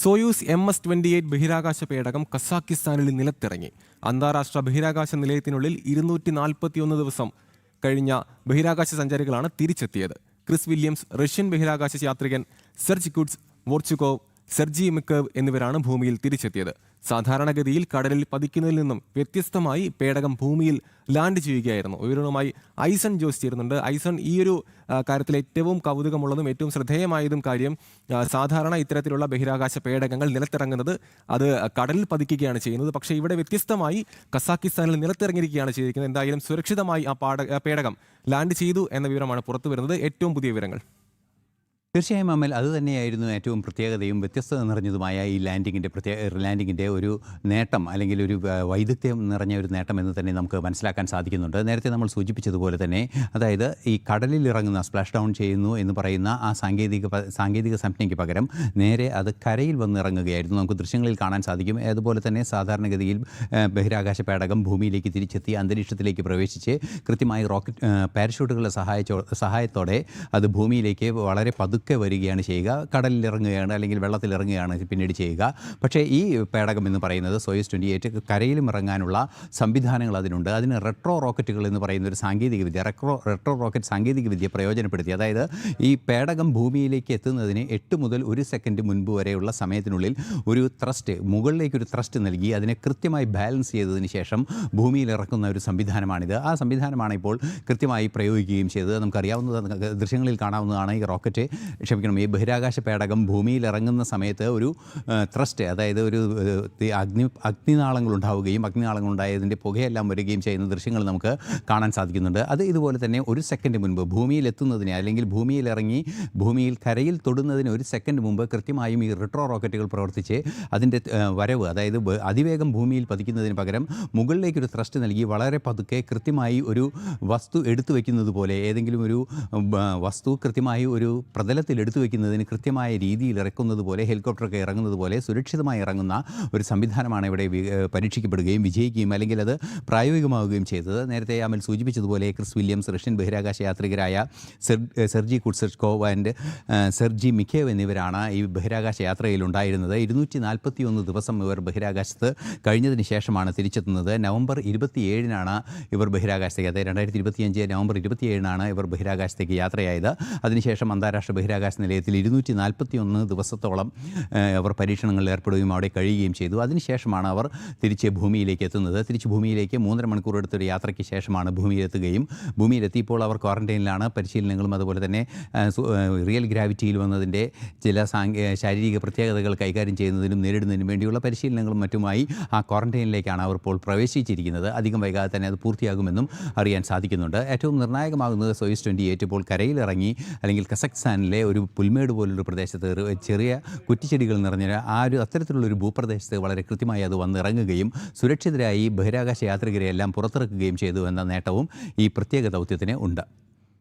Soyuz MS-28 ബഹിരാകാശ പേടകം കസാക്കിസ്ഥാനിൽ നിലത്തിറങ്ങി. അന്താരാഷ്ട്ര ബഹിരാകാശ നിലയത്തിനുള്ളിൽ 241 ദിവസം കഴിഞ്ഞ ബഹിരാകാശ സഞ്ചാരികളാണ് തിരിച്ചെത്തിയത്. ക്രിസ് വില്യംസ്, റഷ്യൻ ബഹിരാകാശ യാത്രികൻ സെർജി കുഡ്സ് വോർച്ചുകോവ്, സെർജി മിക്കേവ് എന്നിവരാണ് ഭൂമിയിൽ തിരിച്ചെത്തിയത്. സാധാരണഗതിയിൽ കടലിൽ പതിക്കുന്നതിൽ നിന്നും വ്യത്യസ്തമായി പേടകം ഭൂമിയിൽ ലാൻഡ് ചെയ്യുകയായിരുന്നു. വിവരവുമായി ഐസൺ ജോസ് ചേരുന്നുണ്ട്. ഐസൺ, ഈ ഒരു കാര്യത്തിൽ ഏറ്റവും കൗതുകമുള്ളതും ഏറ്റവും ശ്രദ്ധേയമായതും കാര്യം, സാധാരണ ഇത്തരത്തിലുള്ള ബഹിരാകാശ പേടകങ്ങൾ നിലത്തിറങ്ങുന്നത് അത് കടലിൽ പതിക്കുകയാണ് ചെയ്യുന്നത്. പക്ഷേ ഇവിടെ വ്യത്യസ്തമായി കസാക്കിസ്ഥാനിൽ നിലത്തിറങ്ങിയിരിക്കുകയാണ് ചെയ്തിരിക്കുന്നത്. എന്തായാലും സുരക്ഷിതമായി ആ പേടകം ലാൻഡ് ചെയ്തു എന്ന വിവരമാണ് പുറത്തു വരുന്നത്. ഏറ്റവും പുതിയ വിവരങ്ങൾ. തീർച്ചയായും അമൽ, അതുതന്നെയായിരുന്നു ഏറ്റവും പ്രത്യേകതയും വ്യത്യസ്തത നിറഞ്ഞതുമായ ഈ ലാൻഡിങ്ങിൻ്റെ ഒരു നേട്ടം, അല്ലെങ്കിൽ ഒരു വൈദഗ്ധ്യം നിറഞ്ഞ ഒരു നേട്ടം എന്ന് തന്നെ നമുക്ക് മനസ്സിലാക്കാൻ സാധിക്കുന്നുണ്ട്. നേരത്തെ നമ്മൾ സൂചിപ്പിച്ചതുപോലെ തന്നെ, അതായത് ഈ കടലിൽ ഇറങ്ങുന്ന സ്പ്ലാഷ് ഡൗൺ ചെയ്യുന്നു എന്ന് പറയുന്ന ആ സാങ്കേതിക സംജ്ഞയ്ക്ക് പകരം നേരെ അത് കരയിൽ വന്നിറങ്ങുകയായിരുന്നു. നമുക്ക് ദൃശ്യങ്ങളിൽ കാണാൻ സാധിക്കും. അതുപോലെ തന്നെ സാധാരണഗതിയിൽ ബഹിരാകാശ പേടകം ഭൂമിയിലേക്ക് തിരിച്ചെത്തി അന്തരീക്ഷത്തിലേക്ക് പ്രവേശിച്ച് കൃത്യമായി റോക്കറ്റ് പാരഷൂട്ടുകളുടെ സഹായത്തോടെ അത് ഭൂമിയിലേക്ക് വളരെ പതുക്കെ വരികയാണ് ചെയ്യുക. കടലിൽ ഇറങ്ങുകയാണ്, അല്ലെങ്കിൽ വെള്ളത്തിലിറങ്ങുകയാണ് പിന്നീട് ചെയ്യുക. പക്ഷേ ഈ പേടകം എന്ന് പറയുന്നത് സോയൂസ് 28 കരയിലും ഇറങ്ങാനുള്ള സംവിധാനങ്ങൾ അതിനുണ്ട്. അതിന് റെട്രോ റോക്കറ്റുകൾ എന്ന് പറയുന്ന ഒരു സാങ്കേതികവിദ്യ, റെട്രോ റോക്കറ്റ് സാങ്കേതികവിദ്യ പ്രയോജനപ്പെടുത്തി, അതായത് ഈ പേടകം ഭൂമിയിലേക്ക് എത്തുന്നതിന് 8 മുതൽ 1 സെക്കൻഡ് മുൻപ് വരെയുള്ള സമയത്തിനുള്ളിൽ ഒരു ത്രസ്റ്റ്, മുകളിലേക്കൊരു ത്രസ്റ്റ് നൽകി അതിനെ കൃത്യമായി ബാലൻസ് ചെയ്തതിന് ശേഷം ഭൂമിയിൽ ഇറക്കുന്ന ഒരു സംവിധാനമാണിത്. ആ സംവിധാനമാണ് ഇപ്പോൾ കൃത്യമായി പ്രയോഗിക്കുകയും ചെയ്തത്. നമുക്കറിയാവുന്നത്, ദൃശ്യങ്ങളിൽ കാണാവുന്നതാണ്. ഈ ബഹിരാകാശ പേടകം ഭൂമിയിൽ ഇറങ്ങുന്ന സമയത്ത് ഒരു ത്രസ്റ്റ്, അതായത് ഒരു അഗ്നിനാളങ്ങൾ ഉണ്ടാവുകയും അഗ്നിനാളങ്ങളുണ്ടായതിൻ്റെ പുകയെല്ലാം വരികയും ചെയ്യുന്ന ദൃശ്യങ്ങൾ നമുക്ക് കാണാൻ സാധിക്കുന്നുണ്ട്. അത് ഇതുപോലെ തന്നെ 1 സെക്കൻഡ് മുൻപ് ഭൂമിയിൽ എത്തുന്നതിന്, അല്ലെങ്കിൽ ഭൂമിയിൽ ഇറങ്ങി ഭൂമിയിൽ കരയിൽ തൊടുന്നതിന് 1 സെക്കൻഡ് മുമ്പ് കൃത്യമായും ഈ റെട്രോ റോക്കറ്റുകൾ പ്രവർത്തിച്ച് അതിൻ്റെ വരവ്, അതായത് അതിവേഗം ഭൂമിയിൽ പതിക്കുന്നതിന് പകരം മുകളിലേക്കൊരു ത്രസ്റ്റ് നൽകി വളരെ പതുക്കെ കൃത്യമായി ഒരു വസ്തു എടുത്തു വയ്ക്കുന്നത് പോലെ, ഏതെങ്കിലും ഒരു വസ്തു കൃത്യമായി ഒരു പ്രതലത്തിൽ എടുത്തു വയ്ക്കുന്നതിന് കൃത്യമായ രീതിയിൽ ഇറക്കുന്നത് പോലെ, ഹെലികോപ്റ്ററൊക്കെ ഇറങ്ങുന്നത് പോലെ സുരക്ഷിതമായി ഇറങ്ങുന്ന ഒരു സംവിധാനമാണ് ഇവിടെ പരീക്ഷിക്കപ്പെടുകയും വിജയിക്കുകയും, അല്ലെങ്കിൽ അത് പ്രായോഗികമാവുകയും ചെയ്തത്. നേരത്തെ അമൽ സൂചിപ്പിച്ചതുപോലെ ക്രിസ് വില്യംസ്, റഷ്യൻ ബഹിരാകാശ യാത്രികരായ സെർജി കുഡ്സെറ്റ്കോവ് ആൻഡ് സെർജി മിക്കേവ് എന്നിവരാണ് ഈ ബഹിരാകാശ യാത്രയിലുണ്ടായിരുന്നത്. 241 ദിവസം ഇവർ ബഹിരാകാശത്ത് കഴിഞ്ഞതിന് ശേഷമാണ് തിരിച്ചെത്തുന്നത്. നവംബർ 27-നാണ് ഇവർ ബഹിരാകാശത്തേക്ക്, അതായത് 2025 നവംബർ 27-നാണ് ഇവർ ബഹിരാകാശത്തേക്ക് യാത്രയായത്. അതിനുശേഷം അന്താരാഷ്ട്ര ബഹിരാകാശ നിലയത്തിൽ 241 ദിവസത്തോളം അവർ പരീക്ഷണങ്ങളിൽ ഏർപ്പെടുകയും അവിടെ കഴിയുകയും ചെയ്തു. അതിനുശേഷമാണ് അവർ തിരിച്ച് ഭൂമിയിലേക്ക് എത്തുന്നത്. തിരിച്ച് ഭൂമിയിലേക്ക് 3.5 മണിക്കൂർ എടുത്തൊരു യാത്രയ്ക്ക് ശേഷമാണ് ഭൂമിയിലെത്തുകയും, ഭൂമിയിലെത്തിയപ്പോൾ അവർ ക്വാറന്റൈനിലാണ്. പരിശീലനങ്ങളും അതുപോലെ തന്നെ റിയൽ ഗ്രാവിറ്റിയിൽ വന്നതിൻ്റെ ചില ശാരീരിക പ്രത്യേകതകൾ കൈകാര്യം ചെയ്യുന്നതിനും നേരിടുന്നതിനും വേണ്ടിയുള്ള പരിശീലനങ്ങളും മറ്റുമായി ആ ക്വാറന്റൈനിലേക്കാണ് അവർ ഇപ്പോൾ പ്രവേശിച്ചിരിക്കുന്നത്. അധികം വൈകാതെ തന്നെ അത് പൂർത്തിയാകുമെന്നും അറിയാൻ സാധിക്കുന്നുണ്ട്. ഏറ്റവും നിർണായകമാകുന്നത് സോയൂസ് 28 ഇപ്പോൾ കരയിലിറങ്ങി, അല്ലെങ്കിൽ കസാഖ്സ്ഥാനിലെ ഒരു പുൽമേട് പോലൊരു പ്രദേശത്ത്, ചെറിയ കുറ്റിച്ചെടികൾ നിറഞ്ഞ അത്തരത്തിലുള്ളൊരു ഭൂപ്രദേശത്ത് വളരെ കൃത്യമായി അത് വന്നിറങ്ങുകയും സുരക്ഷിതരായി ബഹിരാകാശ യാത്രികരെയെല്ലാം പുറത്തിറക്കുകയും ചെയ്തു എന്ന നേട്ടവും ഈ പ്രത്യേക ദൗത്യത്തിന് ഉണ്ട്.